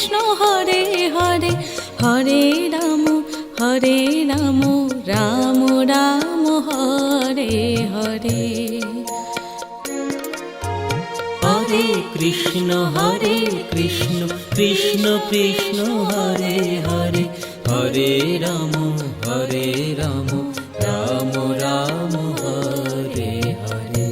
Krishna Hare Hare Hare Ram Ram Ram Hare Hare Hare Krishna Krishna Krishna Hare Hare Hare Ram Ram Ram Hare Hare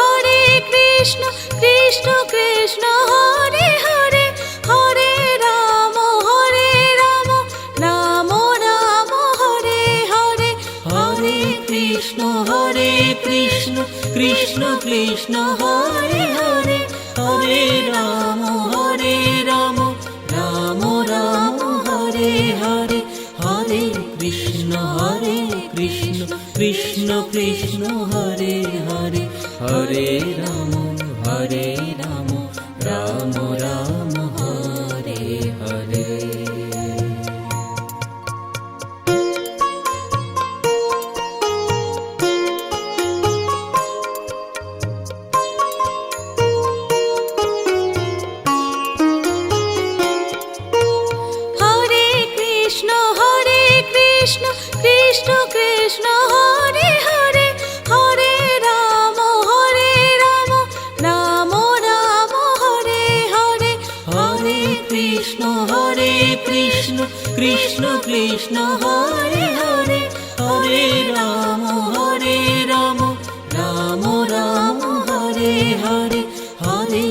Hare Krishna Krishna Krishna Hare Hare Hare Ram Ram Ram Hare Hare Hare Krishna Krishna Krishna Hare Hare Hare Ram Ram Ram Hare Hare Hare Krishna Krishna Krishna Hare Hare Hare Ram Ram Ram Hare Hare Krishna Krishna Hare Hare Hare Ram Ram Hare Hare Hare Krishna Krishna Krishna Hare Hare Hare Ram Ram Hare Hare Hare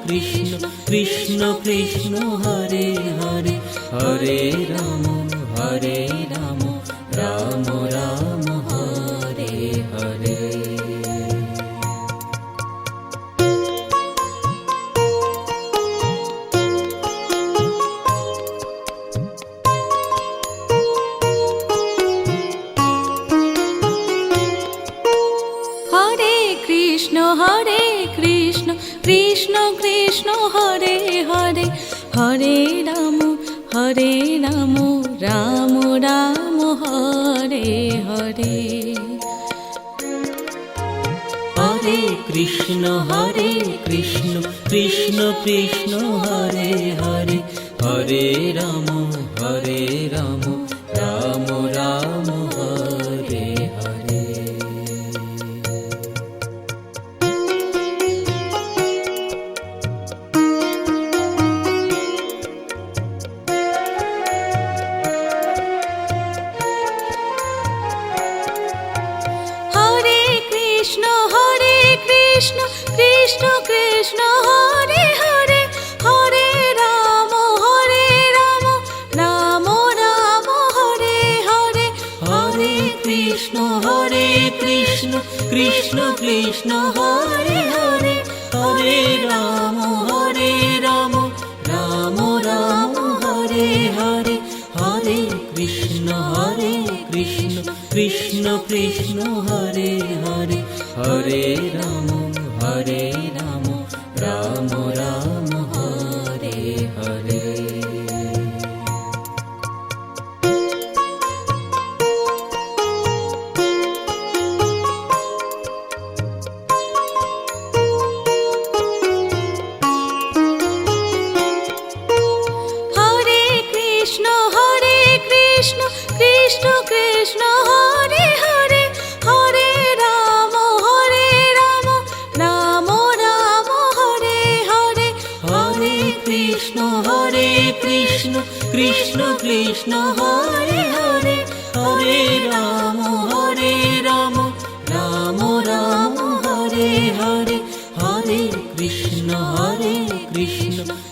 Krishna Krishna Krishna Hare Hare Hare Ram Ram Ram Hare Hare Hare Krishna Krishna Krishna Hare Hare Hare Ram Ram Ram Hare Hare Hare Krishna Krishna Krishna Hare Hare Hare Ram Ram Ram Hare Hare Krishna Krishna Hare Hare Hare Ram Ram Hare Hare Hare Krishna Krishna Krishna Hare Hare Hare Ram Ram Hare Hare Hare Krishna Krishna Krishna Hare Hare Hare Ram Ram Ram Hare Hare Krishna Krishna Hare Hare Hare Ram Ram Hare Hare Hare Krishna Krishna Krishna Hare Hare Hare Ram Ram Hare Hare Hare Krishna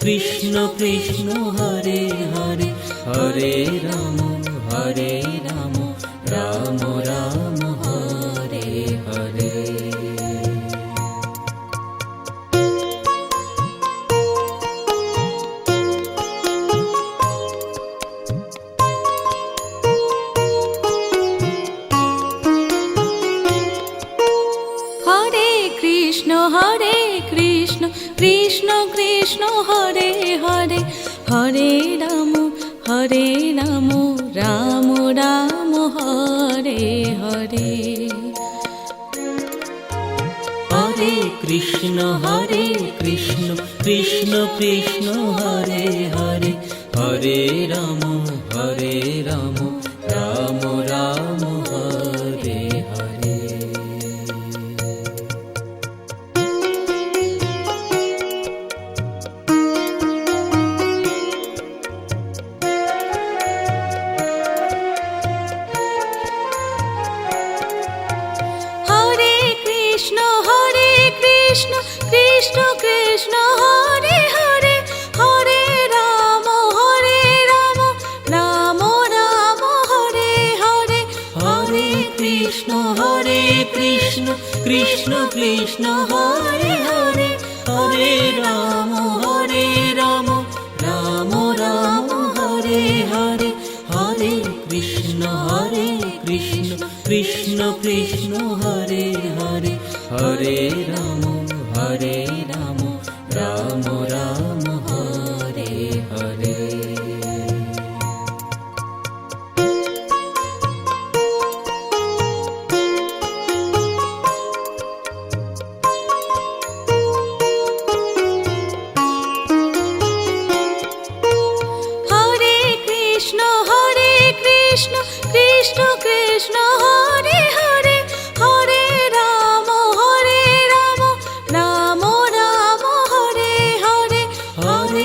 Krishna Krishna Hare Hare Hare Ram Ram Ram Hare Hare Krishna Krishna Krishna Hare Hare Hare Ram Ram Ram Hare Hare Hare Krishna Krishna Krishna Hare Hare Hare Ram Ram Ram Hare Hare Hare Krishna Krishna Krishna Hare Hare Hare Ram Ram Ram Hare Hare Hare Krishna Krishna Krishna Hare Hare Hare Ram Ram Ram Hare Hare Hare Krishna Krishna Krishna Hare Hare Hare Ram Ram Ram Hare Hare Krishna Krishna Hare Hare Hare Ram Ram Ram Hare Hare Hare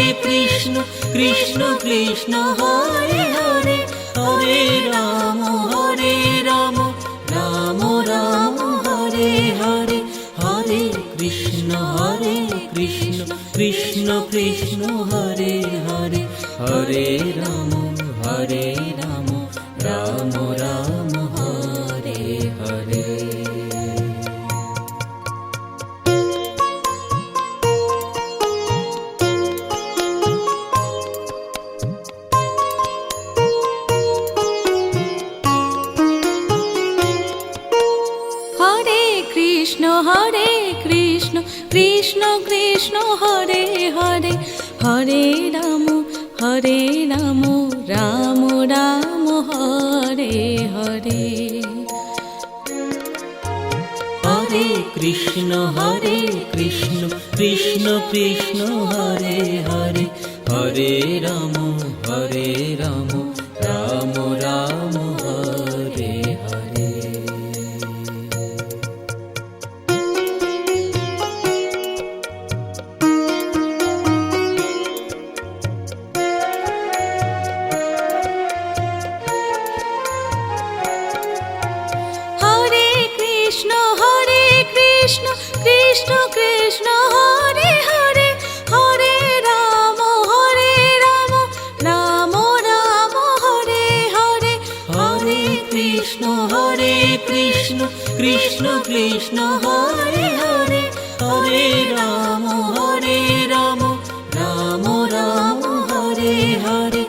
Krishna Krishna Krishna Hare Hare Hare Ram Ram Ram Hare Hare Hare Krishna Krishna Krishna Hare Hare Hare Ram Ram Ram Hare Hare Hare Krishna Krishna Krishna Hare Hare Hare Ram Ram Ram Hare Hare Hare Krishna Krishna Krishna Hare Hare Hare Ram Ram Ram Hare Hare Krishna Krishna Hare Hare Hare Ram Ram Ram Hare Hare Hare Krishna Krishna Krishna Hare Hare Hare Ram Ram Ram Hare Hare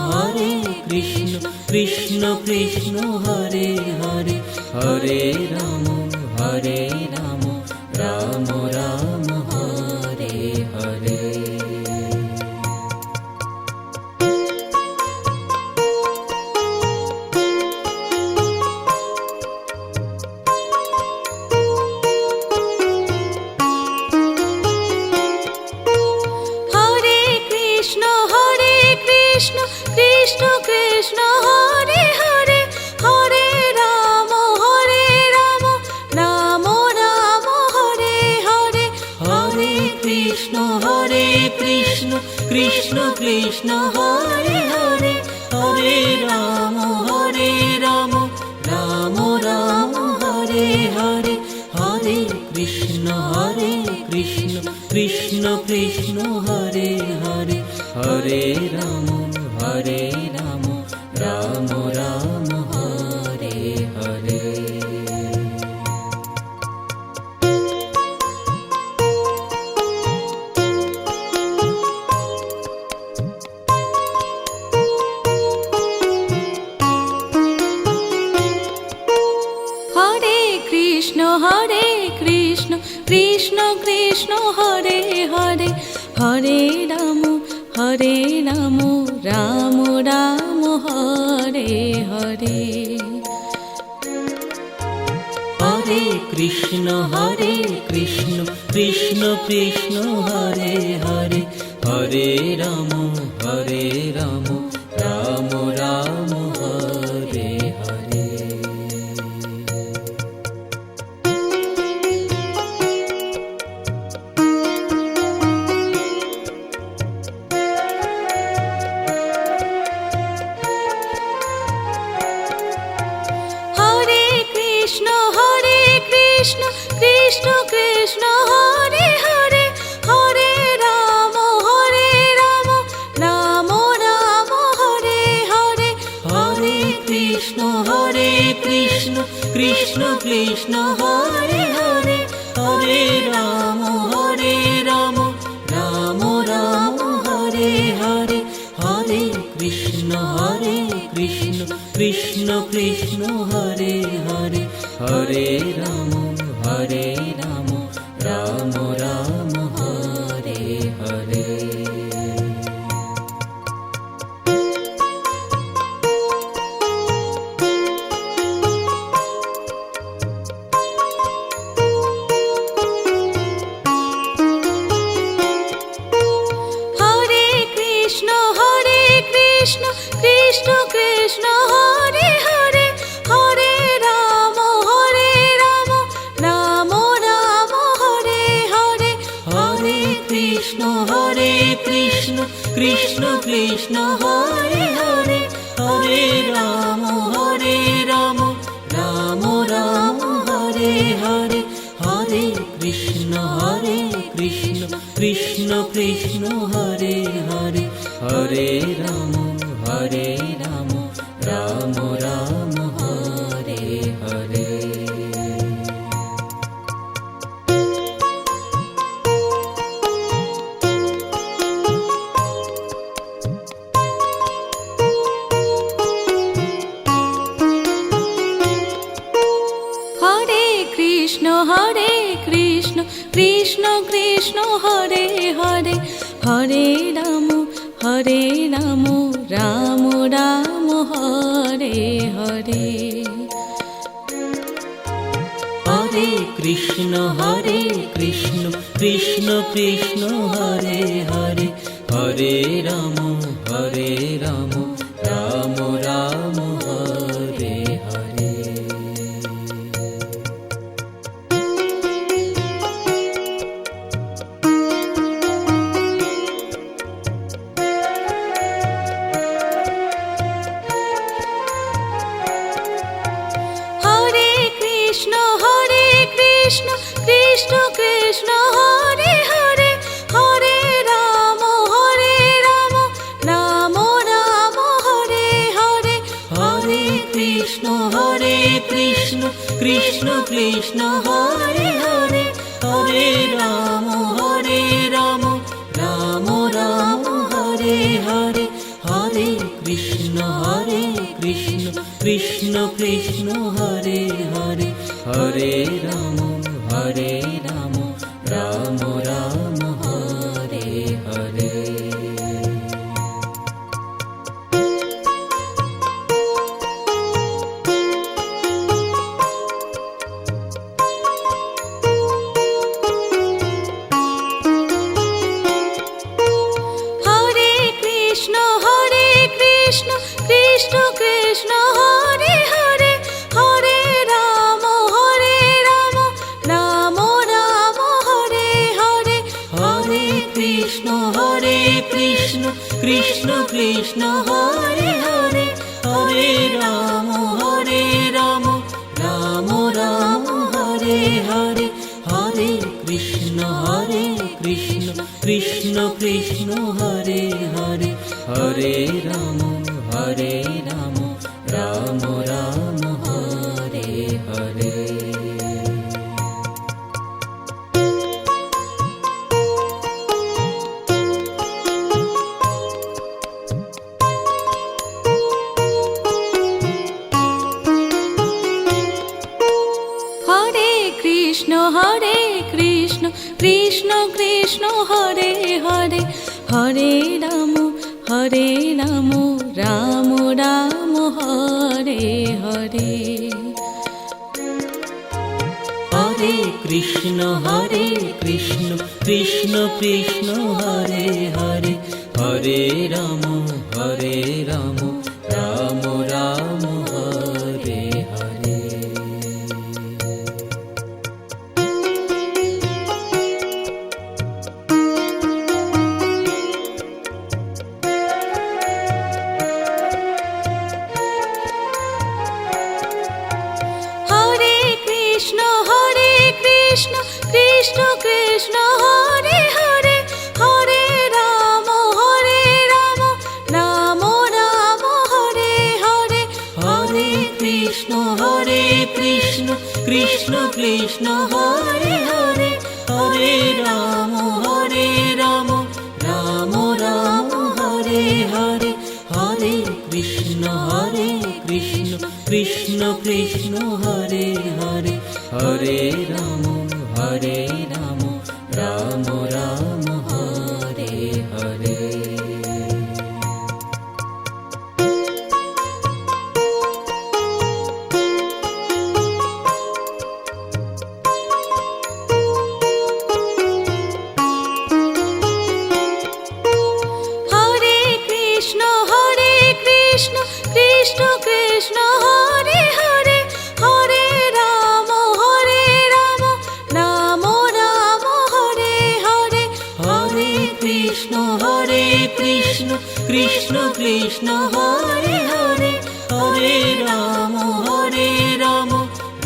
Hare Krishna Krishna Krishna Hare Hare Hare Ram Ram Ram Hare Hare Krishna Krishna Hare Hare Hare Ram Ram Ram Hare Hare Hare Krishna Krishna Krishna Hare Hare Hare Ram Ram Ram Hare Hare Hare Krishna Krishna Krishna Hare Hare Hare Ram Ram Ram Hare Hare Krishna Krishna Krishna Hare Hare Hare Ram Ram Ram Hare Hare. Hare Krishna Krishna Krishna Hare Hare Hare Ram Ram Ram Hare Hare. Krishna Krishna Krishna Hare Hare Hare Ram Ram Ram Hare Hare. Hare Krishna Krishna Krishna Hare Hare Hare Ram Ram Ram Hare Hare. Hare Krishna Krishna Krishna Hare Hare Hare Ram Ram Ram Hare Hare. Krishna Krishna Hare Hare Hare Ram Ram Ram Hare Hare. Hare Krishna Krishna Krishna Hare Hare Hare Ram Ram Ram Hare Hare. Hare Krishna Krishna Krishna Hare Hare Hare Ram Ram Ram Hare Hare. Krishna Krishna Krishna Hare Hare Hare Ram Ram Ram Hare Hare. Hare Krishna Krishna Krishna Hare Hare Hare Ram Ram Ram Hare Hare. Krishna Krishna Krishna Hare Hare Hare Ram Ram Ram Hare Hare. Hare Krishna Krishna Krishna Hare Hare Hare Ram Ram Hare Hare. Hare Krishna Krishna Krishna Hare Hare Hare Ram Ram Ram Hare Hare. Krishna Krishna Krishna Hare Hare Hare Ram Ram Ram Hare Hare. Hare Krishna Krishna Krishna Hare Hare Hare Ram Ram Ram Hare Hare. Hare Krishna Krishna Krishna Hare Hare Hare Ram Ram Ram Hare Hare. Krishna Krishna Krishna Hare Hare Hare Ram Ram Ram Hare Hare. Hare Krishna Krishna Krishna Hare Hare Hare Ram Ram Ram Hare Hare. Hare Krishna Krishna Krishna Hare Hare Hare Ram Ram Ram Hare Hare. Hare Krishna Krishna Krishna Hare Hare Hare Ram Ram Ram Hare Hare. Hare Krishna Krishna Krishna Hare Hare Hare Ram Ram Ram Hare Hare. Hare Krishna Krishna Krishna Hare Hare Hare Ram Ram Ram Hare Hare. Hare Krishna Krishna Krishna Hare Hare Hare Ram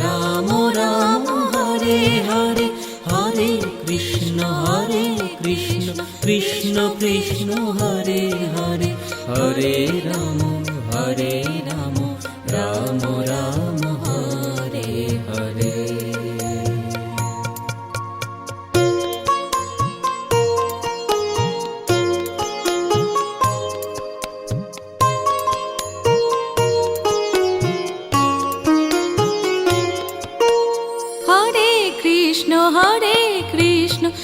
Ram Ram Hare Hare. Hare Krishna Krishna Krishna Hare Hare Hare Ram Ram Ram Hare Hare. Hare Krishna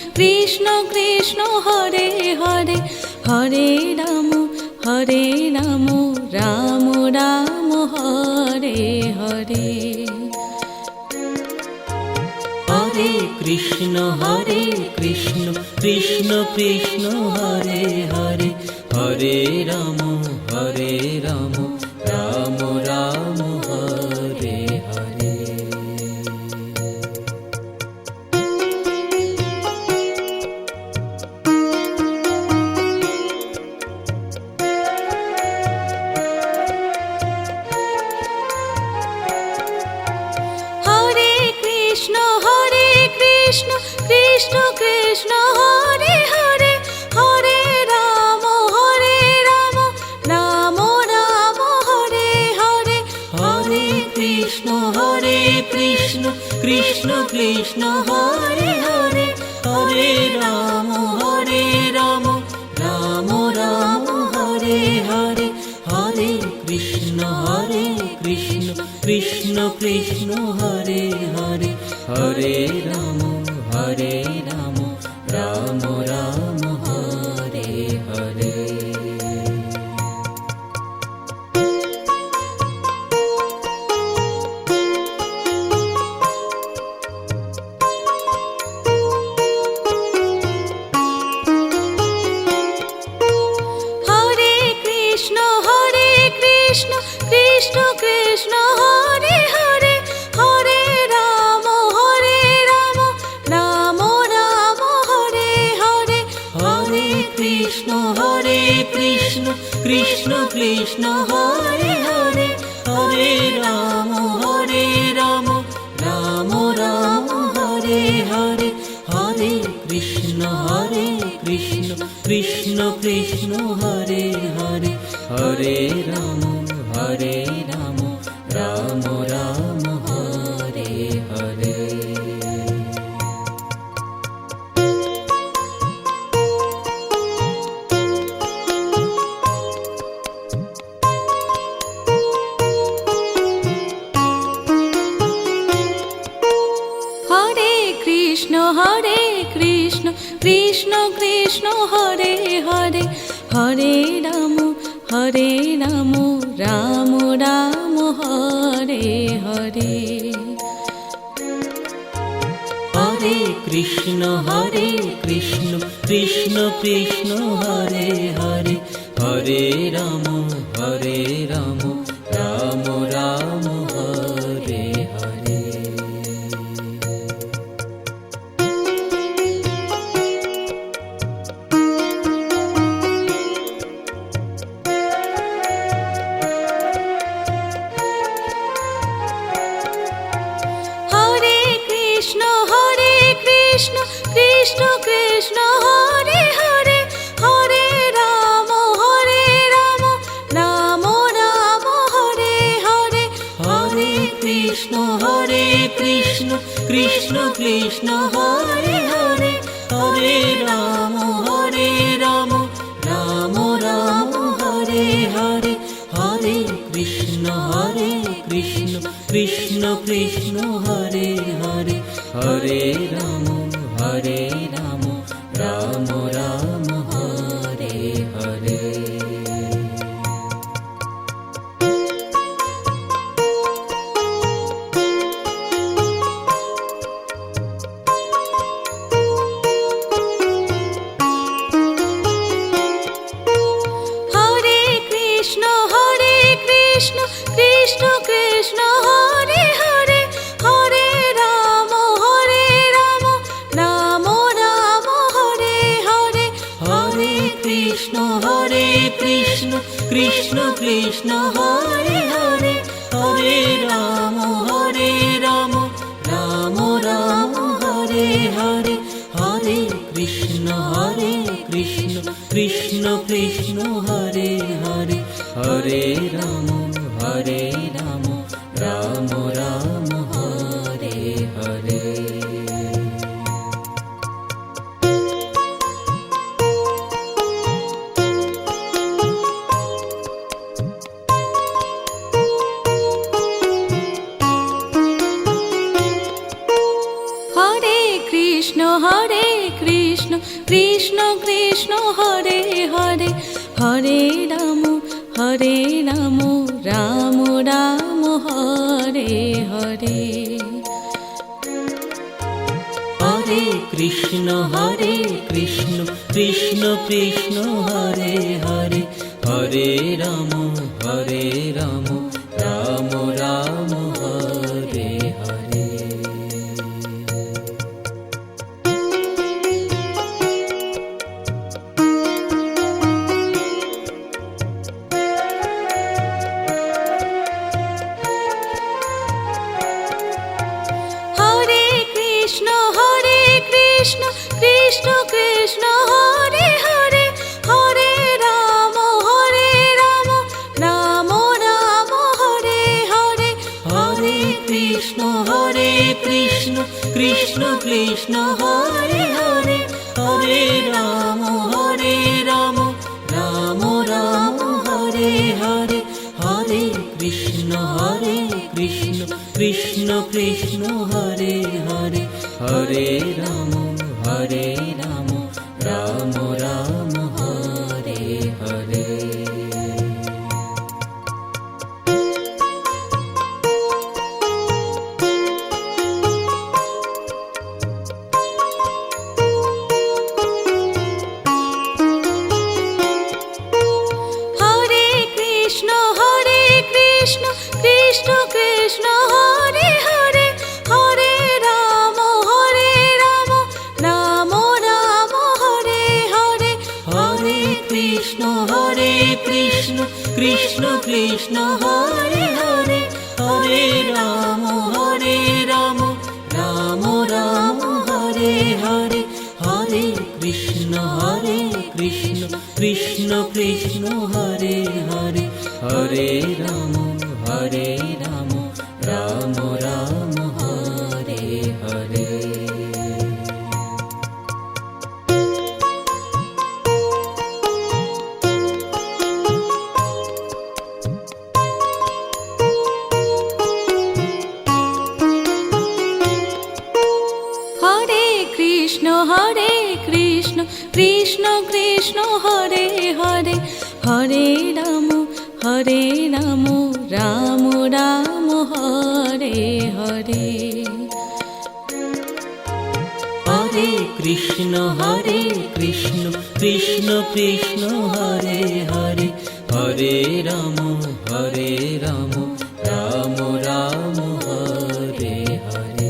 Krishna Krishna Hare Hare Hare Ram Ram Ram Hare Hare. Hare Krishna Krishna Krishna Hare Hare Hare Ram Ram Ram Hare Hare. Hare Krishna Krishna Krishna Hare Hare Hare Ram Ram Ram Hare Hare. Hare Krishna Krishna Krishna Hare Hare Hare Ram Ram Ram Hare Hare. Hare Krishna Krishna Krishna Hare Hare Hare Ram Ram Ram Hare Hare. Hare Krishna Krishna Krishna Hare Hare Hare Ram Ram Ram Hare Hare. Hare Krishna Krishna Krishna Hare Hare Hare Ram Ram Ram Hare Hare. Hare Krishna Krishna Krishna Hare Hare Hare Ram Ram Ram Hare Hare. Krishna Krishna Krishna Hare Hare Hare Ram Ram Ram Hare Hare Hare Krishna Krishna Krishna Hare Hare Hare Ram Ram Ram Hare Hare Hare Krishna Krishna Krishna Hare Hare Hare Ram Ram Ram Hare Hare Hare Krishna Krishna Krishna Hare Hare Hare Ram Ram Ram Hare Hare Hare Krishna Krishna Krishna Hare Hare Hare Ram Ram Ram Hare Hare Hare Krishna Krishna Krishna Hare Hare Hare Ram Ram Ram Hare Hare Hare Krishna Krishna Krishna Hare Hare Hare Ram Ram Ram Hare Hare Hare Krishna Krishna Krishna Hare Hare Hare Ram Ram Ram Hare Hare Hare Krishna Krishna Krishna Hare Hare Hare Ram Ram Ram Hare Hare Hare Krishna Krishna Krishna Hare Hare Hare Ram Ram Ram Hare Hare Hare Krishna Krishna Krishna Hare Hare Hare Ram Ram Ram Hare Hare Hare Krishna Krishna Krishna Hare Hare Hare Ram Ram Ram Hare Hare Hare Krishna Krishna Krishna Hare Hare Hare Ram Ram Ram Hare Hare Hare Krishna Krishna Krishna Hare Hare Hare Ram Ram Ram Hare Hare Hare Krishna Krishna Krishna Hare Hare Hare Ram Ram Ram Hare Hare Hare Krishna Krishna Krishna Hare Hare Hare Ram Ram Ram Hare Hare Hare Krishna Krishna Krishna Hare Hare Hare Ram Ram Ram Hare Hare Hare Krishna Krishna Krishna Hare Hare Hare Ram Ram Ram Hare Hare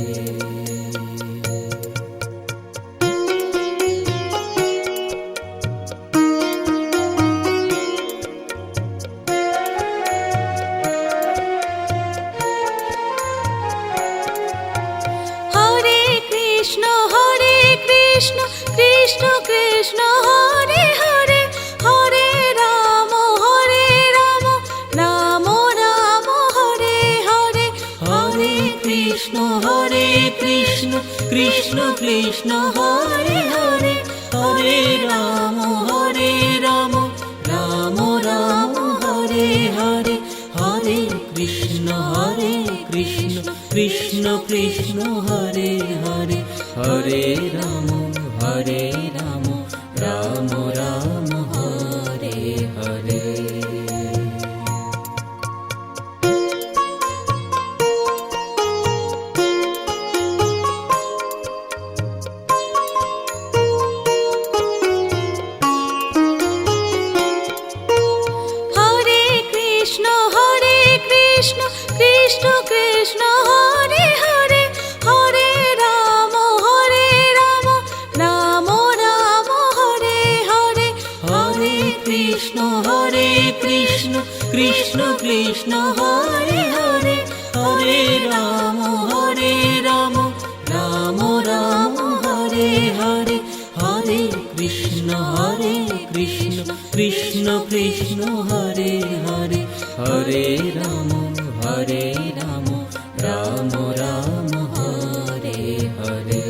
Hare Krishna Krishna Krishna Hare Hare Hare Ram Ram Ram Hare Hare Hare Krishna Krishna Krishna Hare Hare Hare Ram Ram Ram Hare Hare Hare Krishna Krishna Krishna Hare Hare Hare Ram Ram Ram Hare Hare Hare Krishna Krishna Krishna Hare Hare Hare Ram Ram Ram Hare Hare Hare Krishna Krishna Krishna Hare Hare Hare Ram Ram Ram Hare Hare Hare Krishna Krishna Krishna Hare Hare Hare Ram Ram Ram Hare Hare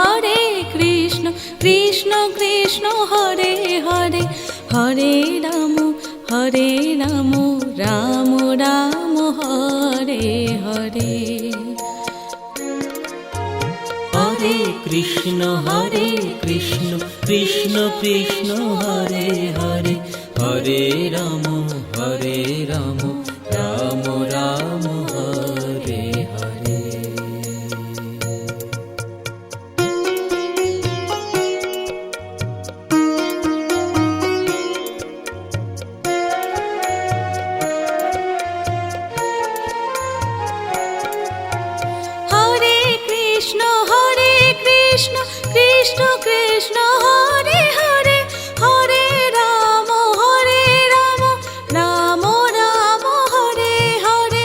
Hare Krishna Krishna Krishna Hare Hare Hare Ram Ram Ram Hare Hare Hare Krishna Krishna Krishna Hare Hare Hare Ram Ram Ram Hare Hare Hare Krishna Krishna Krishna Hare Hare Hare Ram Ram Ram Hare Hare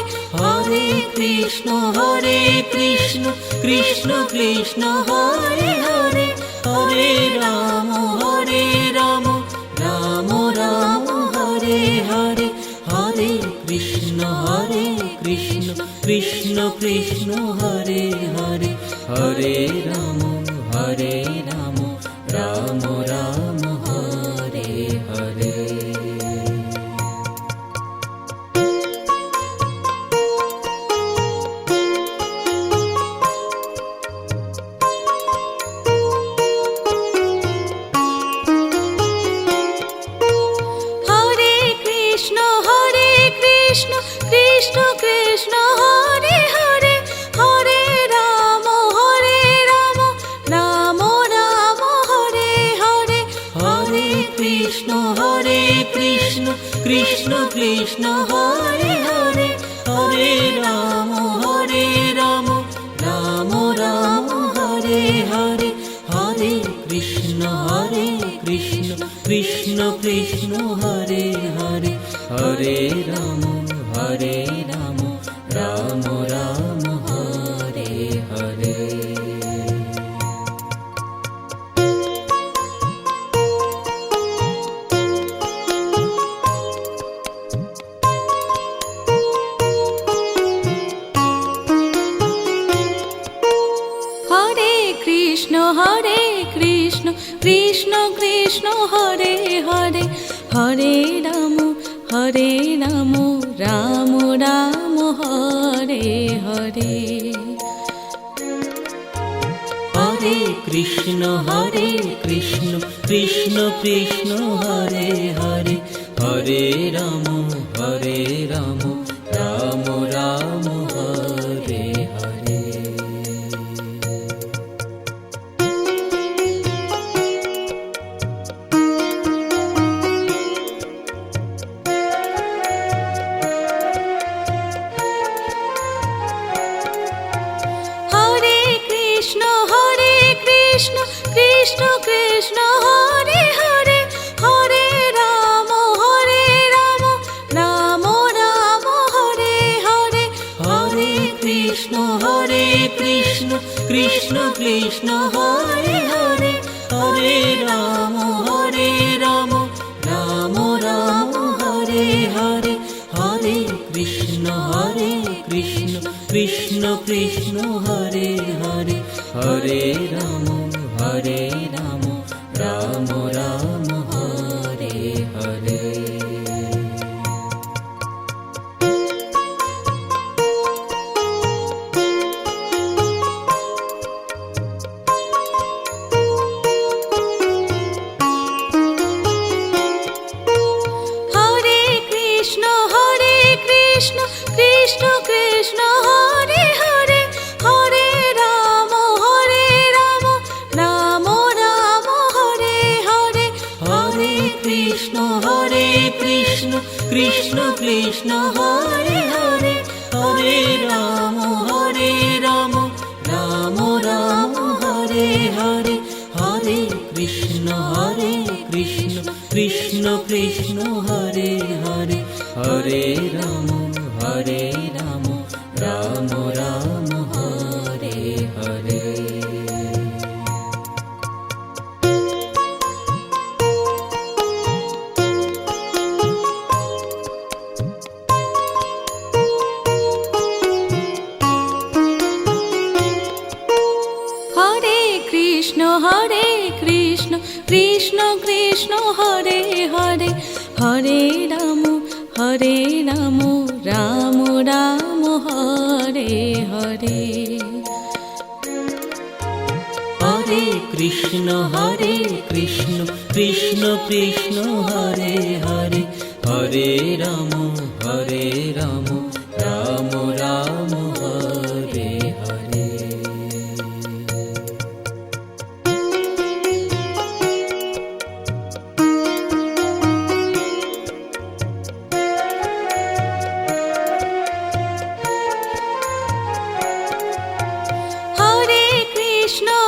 Hare Krishna Krishna Krishna Hare Hare Hare Ram Ram Ram Hare Hare Hare Krishna Krishna Krishna Hare Hare Hare Ram Ram Ram Hare Hare Hare Krishna Krishna Krishna Hare Hare Hare Ram Ram Ram Hare Hare Hare Krishna Krishna Krishna Hare Hare Hare Ram Ram Ram Hare Hare Hare Krishna Krishna Krishna Hare Hare Hare Ram Ram Ram Hare Hare Hare Krishna Krishna Krishna Hare Hare Hare Ram Ram Ram Hare Hare Hare Krishna Krishna Krishna Hare Hare Hare Ram Ram Ram Hare Hare Hare Krishna Krishna Krishna Hare Hare Hare Ram Ram Ram Hare Hare Hare Krishna Krishna Krishna Hare Hare Hare Ram Ram Ram Hare Hare Hare Krishna Krishna Krishna Hare Hare Hare Ram Ram Ram Hare Hare Hare Krishna Krishna Krishna Hare Hare Hare Ram Ram Ram Hare Hare Hare Krishna Krishna Krishna Hare Hare Hare Ram Ram Ram Hare Hare Hare Krishna Krishna Krishna Hare Hare Hare Ram Ram Ram Hare Hare Hare Krishna Krishna Krishna Hare Hare Hare Ram Ram Ram Hare Hare Hare Krishna Krishna Krishna Hare Hare Hare Ram Ram Ram Hare Hare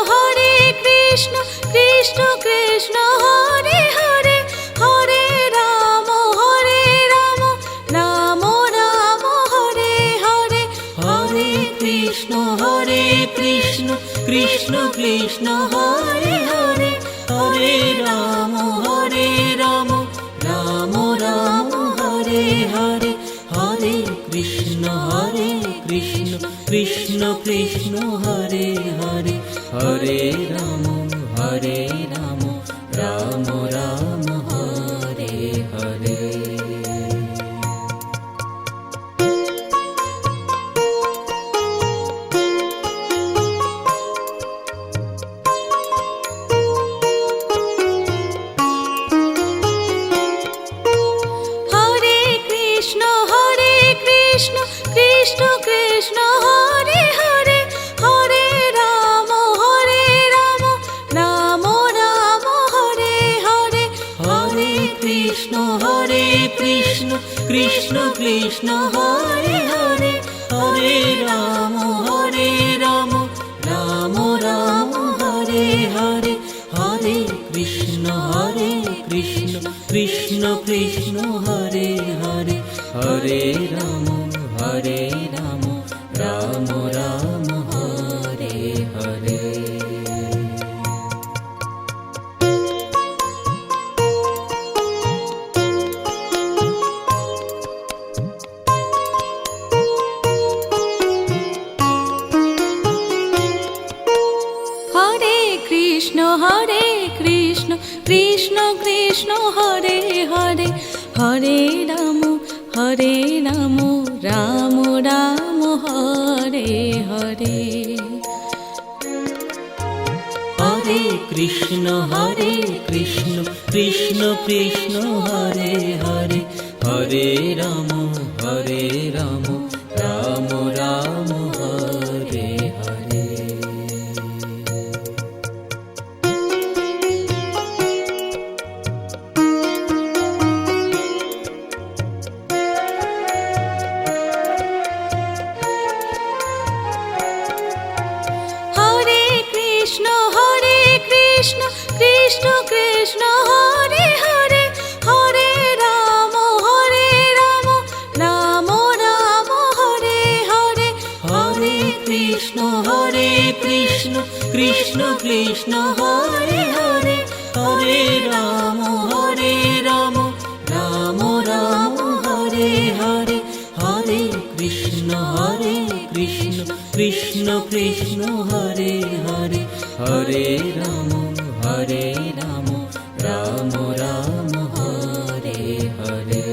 Hare Krishna Krishna Krishna Hare Hare Hare Ram Ram Ram Hare Hare Hare Krishna Krishna Krishna Hare Hare Hare Ram Ram Ram Hare Hare Hare Krishna Krishna Krishna Hare Hare Hare Ram Ram Ram Hare Hare Hare Krishna Krishna Krishna Hare Hare Hare Ram Ram Ram Hare Hare Hare Krishna Krishna Krishna Hare Hare Hare Ram Ram Ram Hare Hare Hare Krishna Krishna Krishna Hare Hare Hare Ram Ram Ram Hare Hare Hare Krishna Krishna Krishna Hare Hare Hare Ram Ram Ram Hare Hare Hare Krishna Krishna Krishna Hare Hare Hare Ram Ram Ram Hare Hare Krishna Krishna Hare Hare Hare Ram Ram Ram Hare Hare Hare Krishna Krishna Krishna Hare Hare Hare Ram Ram Ram Hare Hare Hare Krishna Krishna Krishna Hare Hare Hare Ram Ram Ram Hare Hare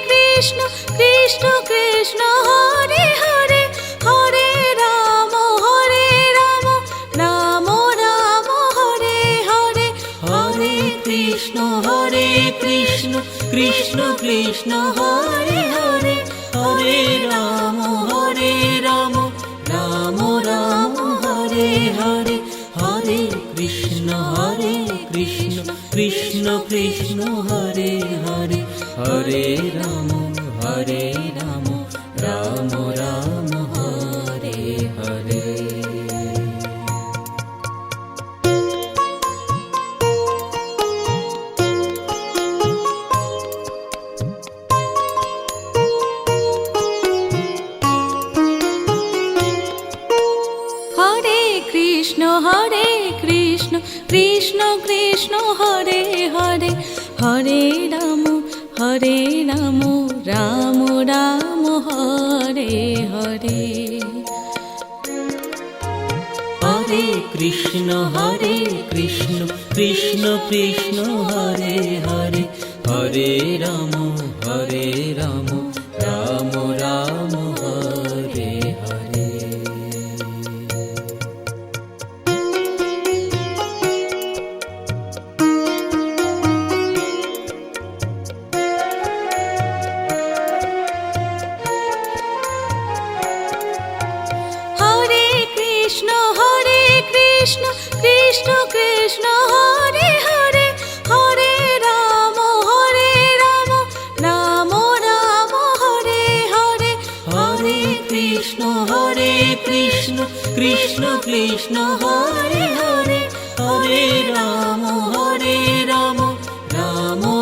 Krishna Krishna Hare Hare Hare Ram Ram Ram Hare Hare Hare Krishna Krishna Krishna Hare Hare Hare Ram Ram Ram Hare Hare Hare Krishna Krishna Krishna Hare Hare Hare Ram Ram Ram Hare Hare Krishna Krishna Krishna Hare Hare Hare Ram Ram Ram Hare Hare Hare Krishna Krishna Krishna Hare Hare Hare Ram Ram Ram Hare Hare Krishna Krishna Hare Hare Hare Ram Ram Hare Hare Hare Krishna Krishna Krishna Hare Hare Hare Ram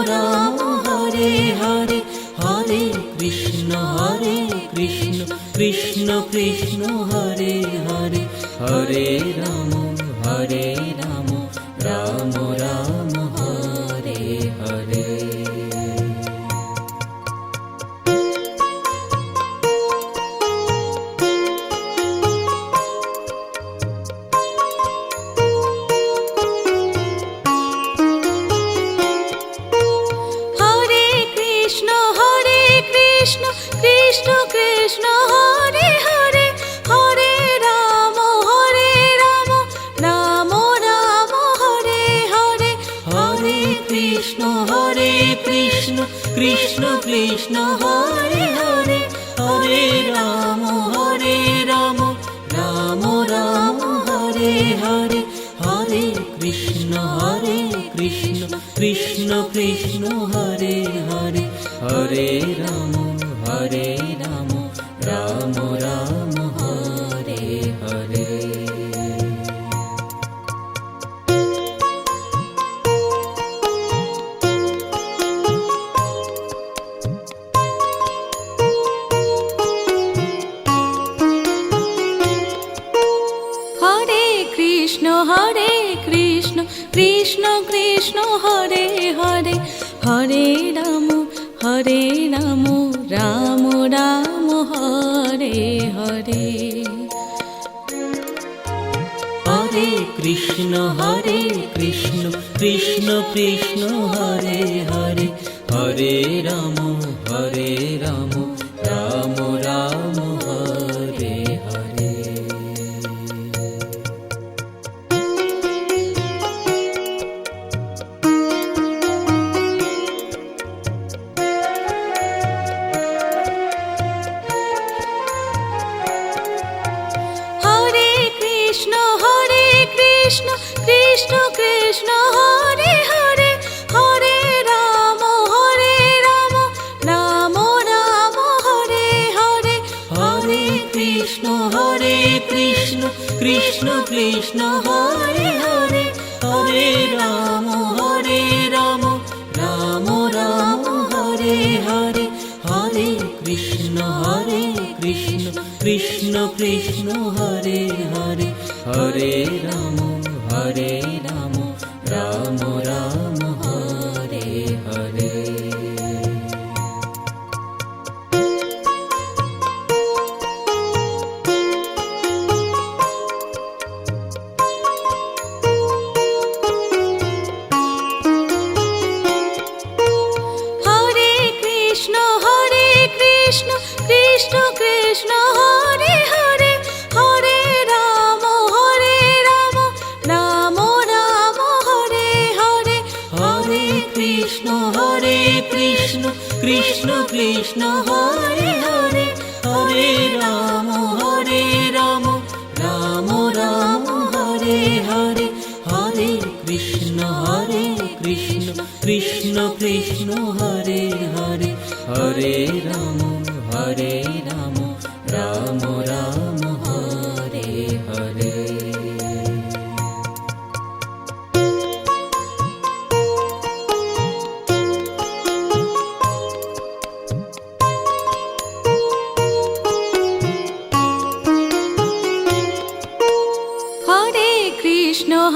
Ram Hare Hare Hare Krishna Krishna Krishna Hare Hare Hare Ram Ram Ram Hare Hare Krishna Krishna Hare Hare Hare Ram Ram Hare Hare Hare Krishna Krishna Krishna Hare Hare Hare Ram Ram Hare Hare Hare Krishna Krishna Krishna Hare Hare Hare Ram Ram Ram Hare Hare Krishna Krishna Krishna Hare Hare Hare Ram Ram Ram Hare Hare Hare Krishna Krishna Krishna Hare Hare Hare Ram Ram Ram Hare Hare Hare Krishna Krishna Krishna Hare Hare Hare Ram Ram Ram Hare Hare Hare Krishna Krishna Krishna Hare Hare Hare Ram Ram Ram Hare Hare Hare Krishna Krishna Krishna Hare Hare Hare Ram Ram Ram Hare Hare Hare Krishna Krishna Krishna Hare Hare Hare Ram Ram Ram Hare Hare Hare Krishna Krishna Krishna Hare Hare Hare Ram Ram Ram Hare Hare Hare Krishna Krishna Krishna Hare Hare Hare Ram Ram Ram Hare Hare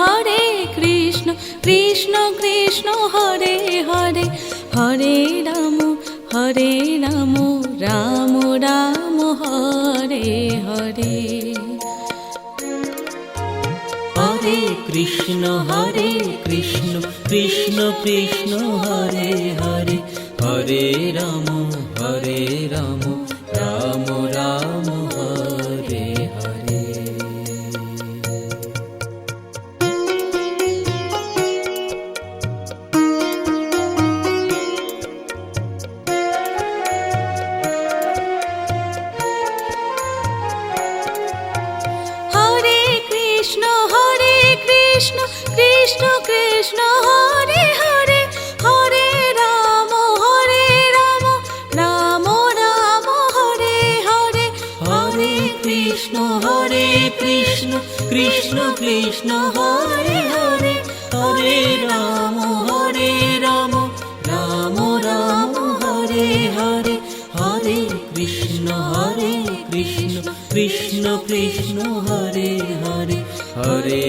Hare Krishna Krishna Krishna Hare Hare Hare Ram Ram Ram Hare Hare Hare Krishna Krishna Krishna Hare Hare Hare Ram Ram Ram Hare Hare Hare Krishna Krishna Krishna Hare Hare Hare Ram Ram Ram Hare Hare Hare Krishna Krishna Krishna Hare Hare Hare Ram Ram Ram Hare Hare Hare Krishna Krishna Krishna Hare Hare Hare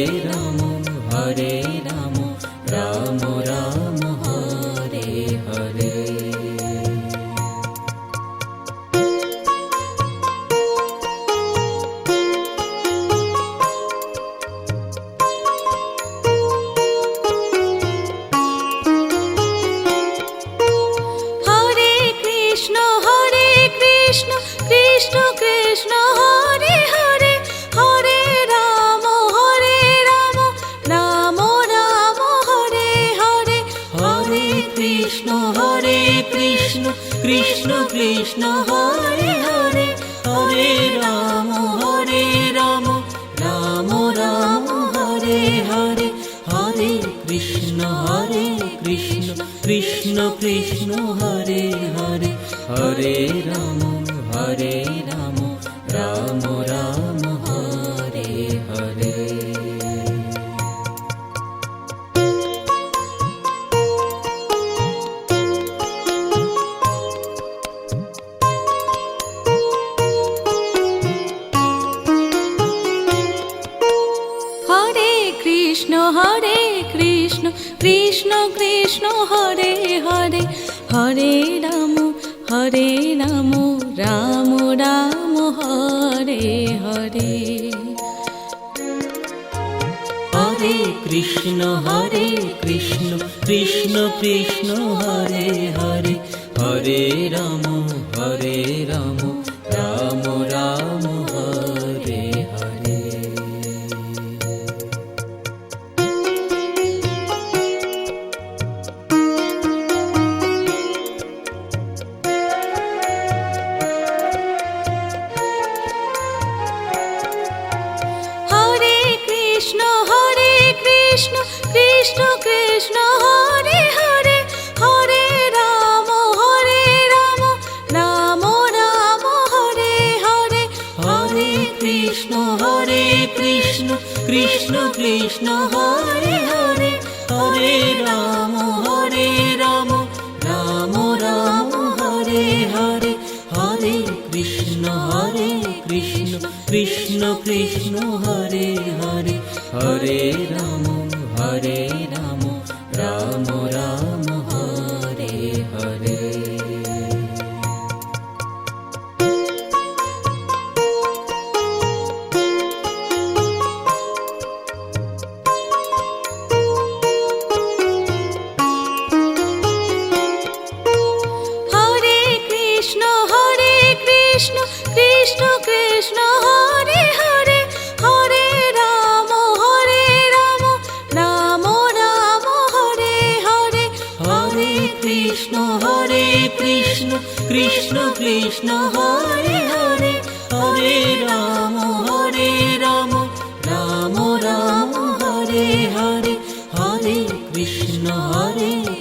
Ram Ram Ram Hare Hare Hare Krishna Krishna Krishna Hare Hare Hare Ram Ram Ram Hare Hare Hare Krishna Krishna Krishna Hare Hare Hare Ram Ram Ram Hare Hare Hare Krishna Krishna Krishna Hare Hare Hare Ram Ram Ram Hare Hare Hare Krishna Krishna Krishna Hare Hare Hare Ram Ram Ram Hare Hare Hare Krishna Krishna Krishna Hare Hare Hare Ram Ram Ram Hare Hare Hare Krishna Krishna Krishna Hare Hare Hare Ram Ram Ram Hare Hare Hare Krishna Krishna Krishna Hare Hare Hare Ram Ram Ram Hare Hare Hare Krishna Krishna Krishna Hare Hare Hare Ram Ram Ram Hare Hare Hare Krishna Krishna Krishna Hare Hare Hare Ram Ram Ram Hare Hare Hare Krishna Krishna Krishna Hare Hare Hare Ram Ram Ram Hare Hare Hare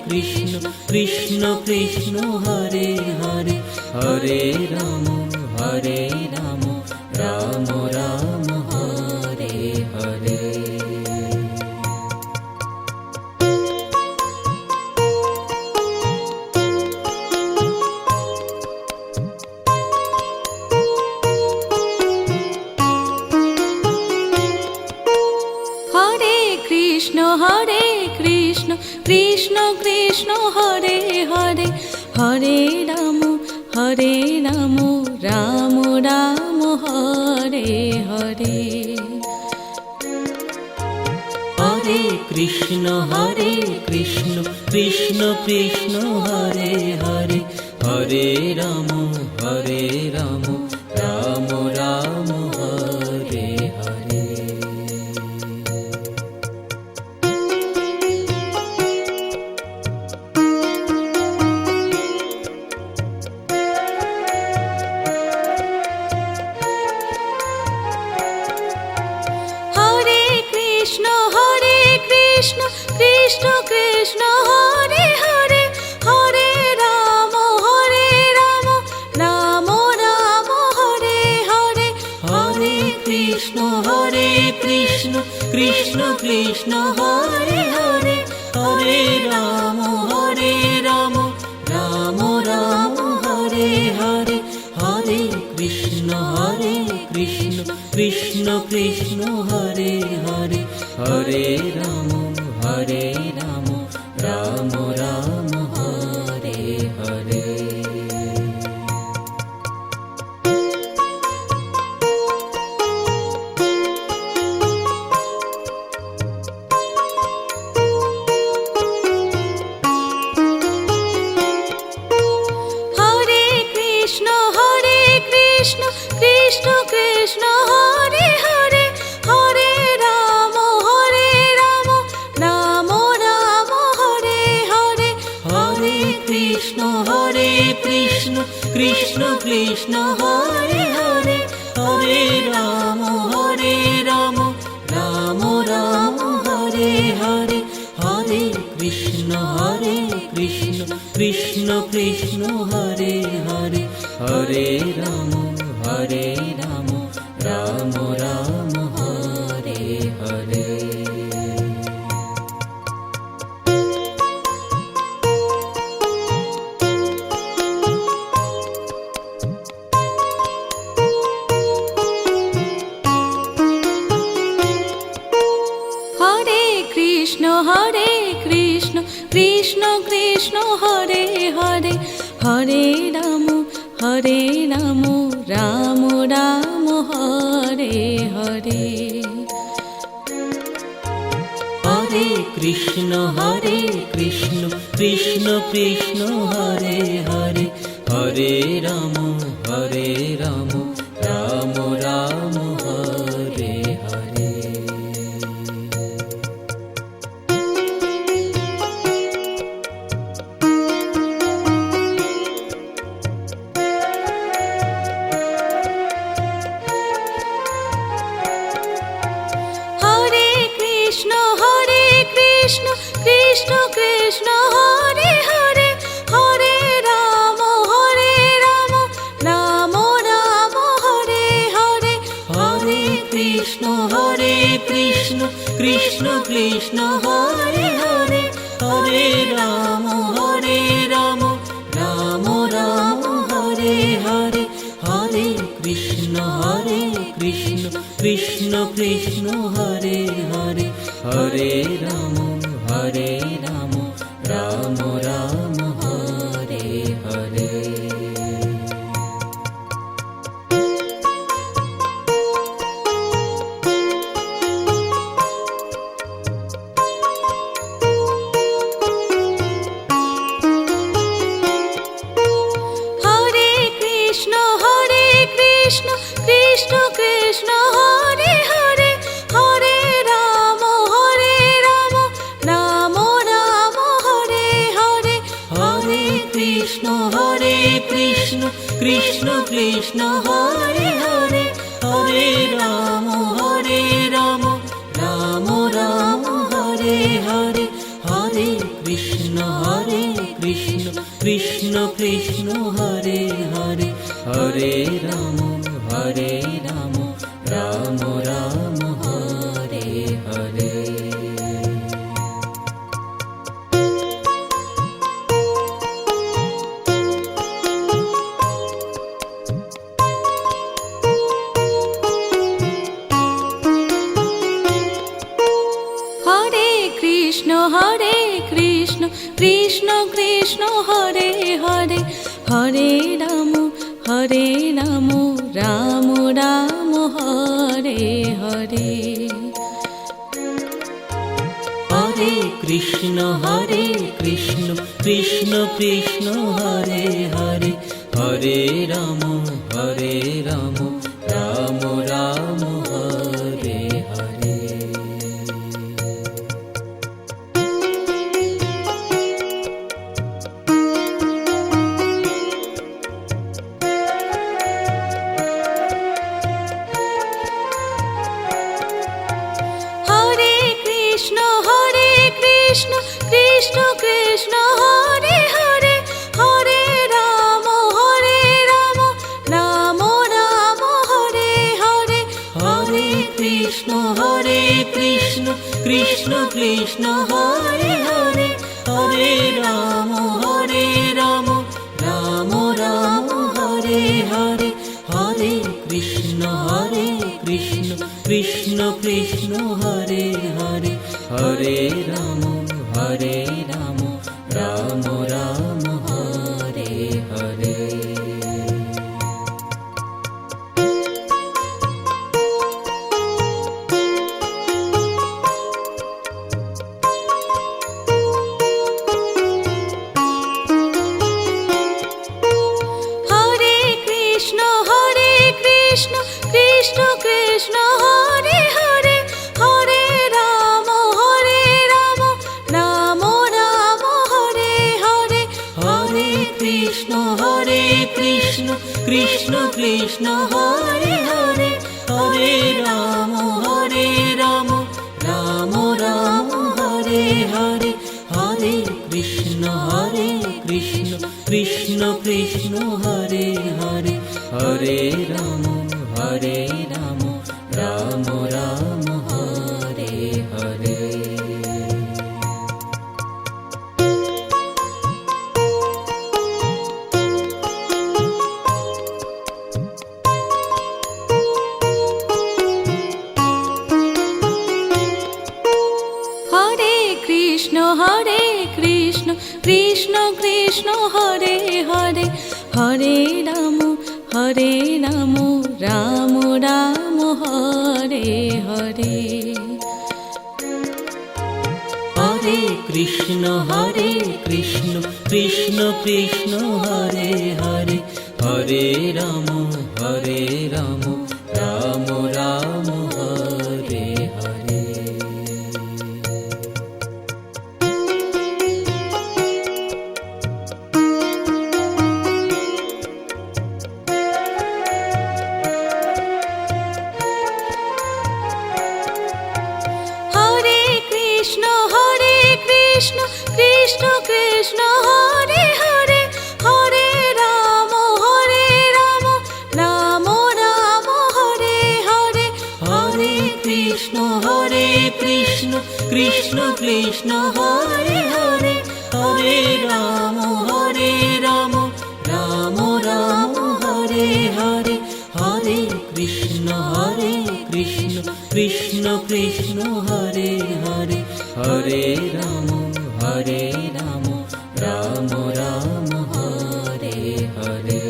Krishna Krishna Krishna Hare Hare Hare Ram Ram Ram Hare Hare Hare Krishna Krishna Krishna Hare Hare Hare Ram Ram Ram Hare Hare Hare Krishna Krishna Krishna Hare Hare Hare Ram Ram Ram Hare Hare Hare Krishna Krishna Krishna Hare Hare Hare Ram Ram Ram Hare Hare Hare Krishna Krishna Krishna Hare Hare Hare Ram Ram Ram Hare Hare Hare Krishna Krishna Krishna Hare Hare Hare Ram Ram Ram Hare Hare Hare Krishna Krishna Krishna Hare Hare Hare Ram Ram Ram Hare Hare Hare Krishna Krishna Krishna Hare Hare Hare Ram Ram Ram Hare Hare Hare Krishna Krishna Krishna Hare Hare Hare Ram Ram Ram Hare Hare Hare Krishna Krishna Krishna Hare Hare Hare Ram Ram Ram Hare Hare Hare Krishna Krishna Krishna Hare Hare Hare Ram Ram Ram Hare Hare Hare Krishna Krishna Krishna Hare Hare Hare Ram Ram Ram Hare Hare Hare Krishna Krishna Krishna Hare Hare Hare Ram Ram Ram Hare Hare Hare Krishna Krishna Krishna Hare Hare Hare Ram Ram Ram Hare Hare Hare Krishna Krishna Krishna Hare Hare Hare Ram Ram Ram Hare Hare Hare Krishna Krishna Krishna Hare Hare Hare Ram Ram Ram Hare Hare Hare Krishna Krishna Krishna Hare Hare Hare Ram Ram Ram Hare Hare Hare Krishna Krishna Krishna Hare Hare Hare Ram Ram Ram Hare Hare Hare Krishna Krishna Krishna Hare Hare Hare Ram Ram Ram Hare Hare Hare Krishna Krishna Krishna Hare Hare Hare Ram Ram Ram Hare Hare Hare Krishna Krishna Krishna Hare Hare Hare Ram Ram Ram Hare Hare Hare Krishna Krishna Krishna Hare Hare Hare Ram Ram Ram Hare Hare Hare Krishna Krishna Krishna Hare Hare Hare Ram Ram Ram Hare Hare Hare Krishna Krishna Krishna Hare Hare Hare Ram Ram Ram Hare Hare Hare Krishna Krishna Krishna Hare Hare Hare Ram Ram Ram Hare Hare Hare Krishna Hare Hare Hare Ram Ram Ram Hare Hare. Hare Krishna Krishna Krishna Hare Hare Hare Ram Ram Ram Hare Hare. Hare Krishna Krishna Krishna Hare Hare Hare Ram Ram Ram Hare Hare. Hare Krishna Krishna Krishna Hare Hare Hare Ram Ram Ram Hare Hare. Hare Krishna Krishna Krishna Hare Hare Hare Ram Ram Ram Hare Hare.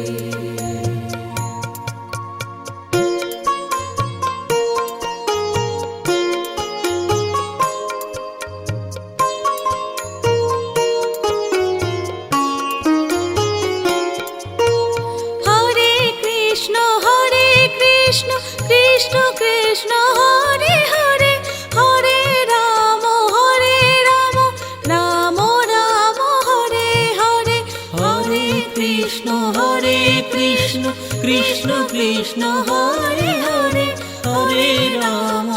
Krishna Krishna Hare Hare Hare Ram Ram Ram Hare Hare. Hare Krishna Krishna Krishna Hare Hare Hare Ram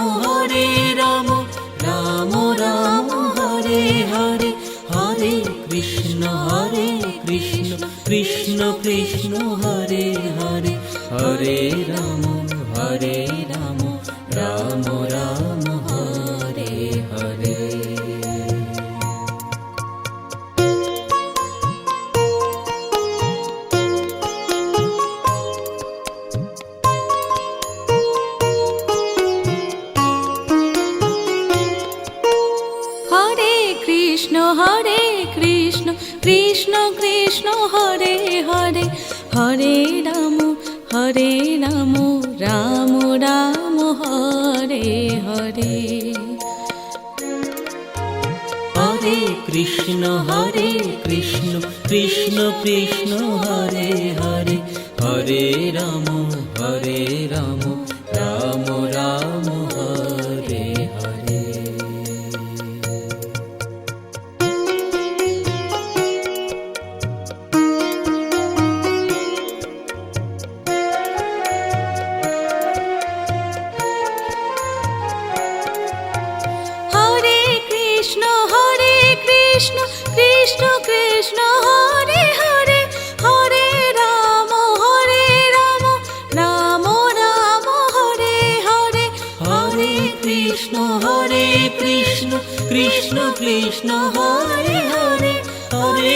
Ram Ram Hare Hare. Hare Krishna Krishna Krishna Hare Hare Hare Ram Ram Ram Hare Hare. Hare Krishna Krishna Krishna Hare Hare Hare Ram Ram Ram Hare Hare. Hare Krishna Krishna Krishna Hare Hare Hare Ram Ram Ram Hare Hare. Hare Krishna Krishna Krishna Hare Hare Hare Ram Ram Ram Hare Hare. Hare Krishna Krishna Krishna Hare Hare Hare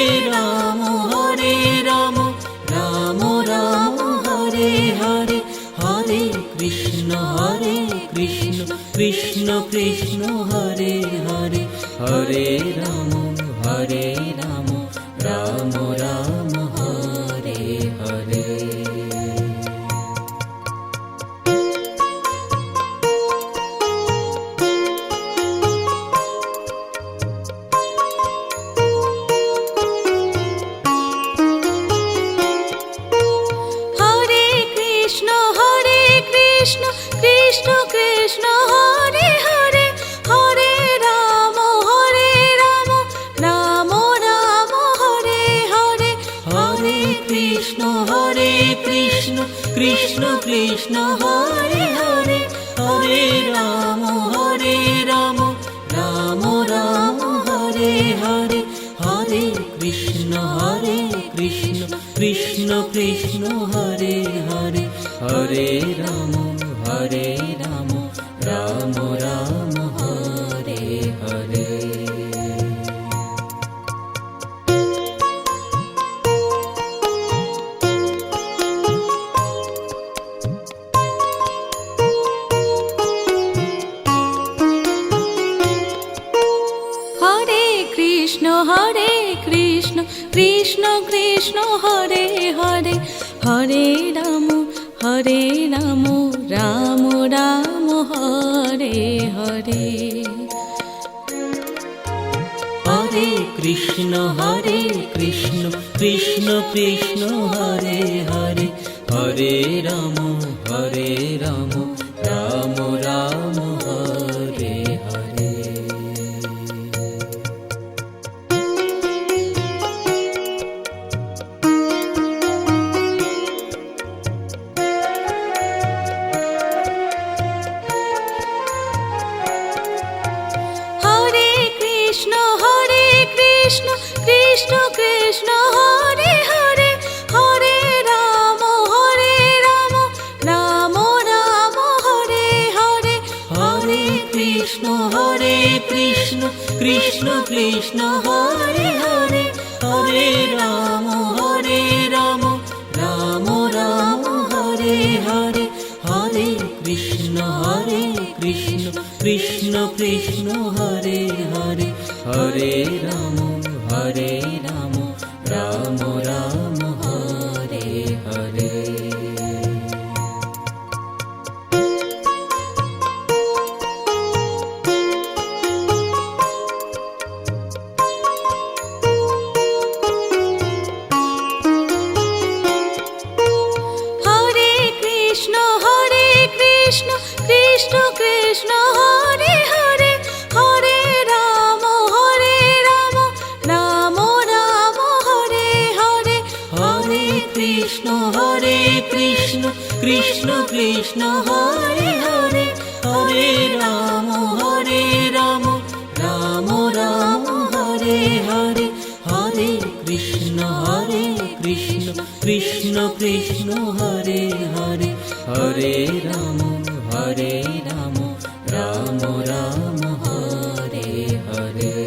Ram Ram Ram Hare Hare. Hare Krishna Krishna Krishna Hare Hare Hare Ram Ram Ram Hare Hare. Hare Krishna Krishna Krishna Hare Hare Hare Ram Ram Ram Hare Hare. Hare Krishna Krishna Krishna Hare Hare Hare Ram Ram Ram Hare Hare. Hare Krishna Krishna Krishna Hare Hare Hare Ram Ram Ram Hare Hare. Hare Krishna Krishna Krishna Krishna Hare Hare Hare Ram Ram Ram Hare Hare Hare Krishna Krishna Krishna Hare Hare Hare Ram Ram Ram Hare Hare Hare Krishna Krishna Krishna Hare Hare Hare Ram Ram Ram Hare Hare Hare Krishna Krishna Krishna Hare Hare Hare Ram Ram Ram Hare Hare Hare Krishna Krishna Krishna Hare Hare Hare Ram Ram Ram Hare Hare Hare Krishna Krishna Krishna Hare Hare Hare Ram Ram Ram Hare Hare Hare Krishna Krishna Krishna Hare Hare Hare Ram Ram Ram Hare Hare Hare Krishna Krishna Krishna Hare Hare Hare Ram Ram Ram Hare Hare